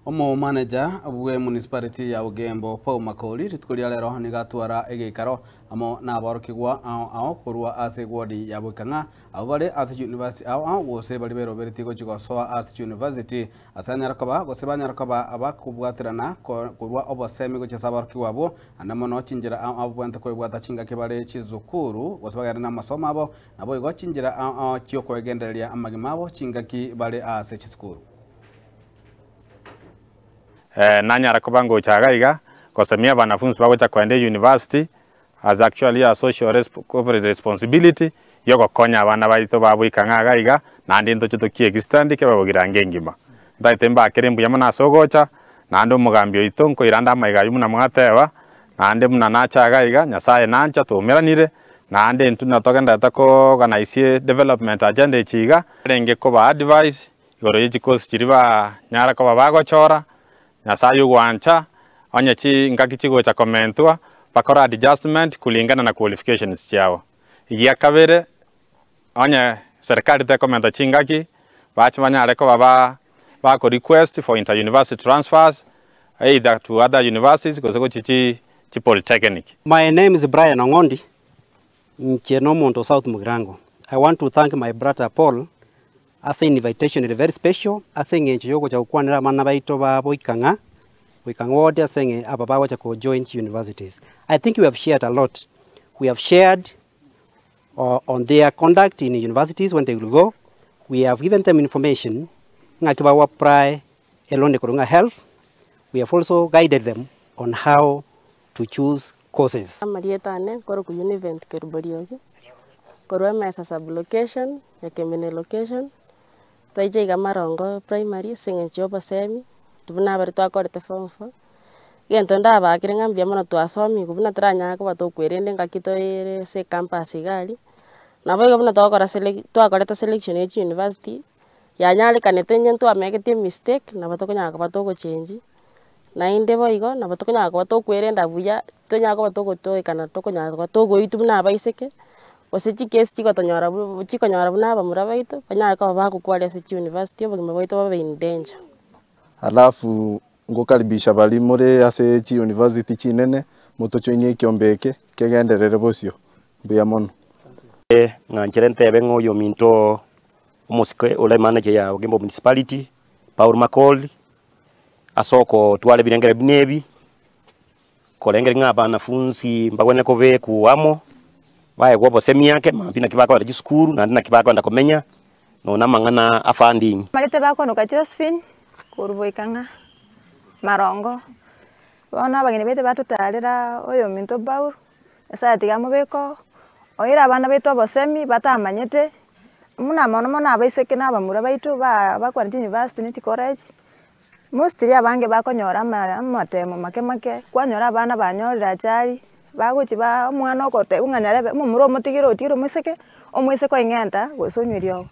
Omo manager abwe municipality ya Ugembo Paul Makoli ritukuria lero ni gatwara egikaro amo na abarokigwa ao kurwa ase gwadi ya Bukanga abale ase university ao gose bali beroberiti go chigosoa ase university asanya rakaba gose banya rakaba abakubwatirana kurwa obasemi go chisabarokigwa bo anamono chinjira abwanta ko ibwata chinga kibale chizukuru gose bagana na masomo abo nabo igo chinjira kyo kwegenderia amagimabo chinga kibale ase chisukuru. Nanya rakobango chagaiga kosamia wanafunzi bagocha kwende university as actually a social corporate responsibility yoko konya abana baito babwikanga gaiga nandi ndo chito kiextend ke babugira ngengima ndayitemba kerembu yamana sogocha nando mugambyo itonko iranda maiga yumuna mwatewa nande muna nacha gaiga nyasaye nancha tumeranire nande ntuna togenda tako organize development agenda ichiga renge ko ba advice igoro yichikosi chiriba nyara ko bagochora Nyasaye wancha onye chi ngaki chigo cha komentwa bakora adjustment kulingana na qualifications chao. Igia kabere onye serikali te komenta chingaki bachi banyare ko baba ko request for inter-university transfers either to other universities go chi polytechnic. My name is Brian Ongondi in Chenomonto, South Mugirango. I want to thank my brother Paul. As an invitation is very special. As an yogo cha kwanira mana baito ba boikanga. Boikanga wote asenge ababa cha ko join universities. I think we have shared a lot. We have shared on their conduct in universities when they will go. We have given them information ngakiba wa pry elone kurunga health. We have also guided them on how to choose courses. Marieta ne koro ku univent kerboriogi. Koro mesa sub location ya kemene location. Taijiga Marongo primary singe choba semi tubuna bari twakorete form 4 gento ndaba kirengambia mono twasomi kubuna tranya ko batokwerende ngakito se campus gali nabo gobuna twakorete selection ya university ya nyali kanete nyento amegete mistake nabo tokonya ko batoko change na inde boigo nabo tokonya ko batokwerenda buya tonya ko batoko toikana tokonya ko batoko itubuna baiseke Osechi case chikonyara buna bamurabaito banyara ko bakukwale se university obagima baito babe in danger. Alafu ngokaribisha bali muri ase university chinene mutochonye kyombeke kegenderere bosio buya mono. Ngancherente bengo yo minto umusike ole manager ya Ugembo municipality Paul Makoli asoko twale birengere binebi kolengere ngaba nafunzi mbagwene ko be kuamo Wae kwa semi yake mapina kibako wa jisukuru na ndina kibako anda komenya no namangana afanding. Marete bako no Josephine kuruboikanga Marongo. Wana bagine bete batutalira oyo minto Paul. Esa tigamo beko oira abana beto bosemi batamanyete. Muna mona abaiseke nabamura baitu bakwa university ni college. Mostly abange bakonyora amatemo make kwanyora abana banyorira cyari baguchi ba omwana okote unganyarebe mumuro mutigiro otiro mwiseke omwiseko ingenta gosonywirio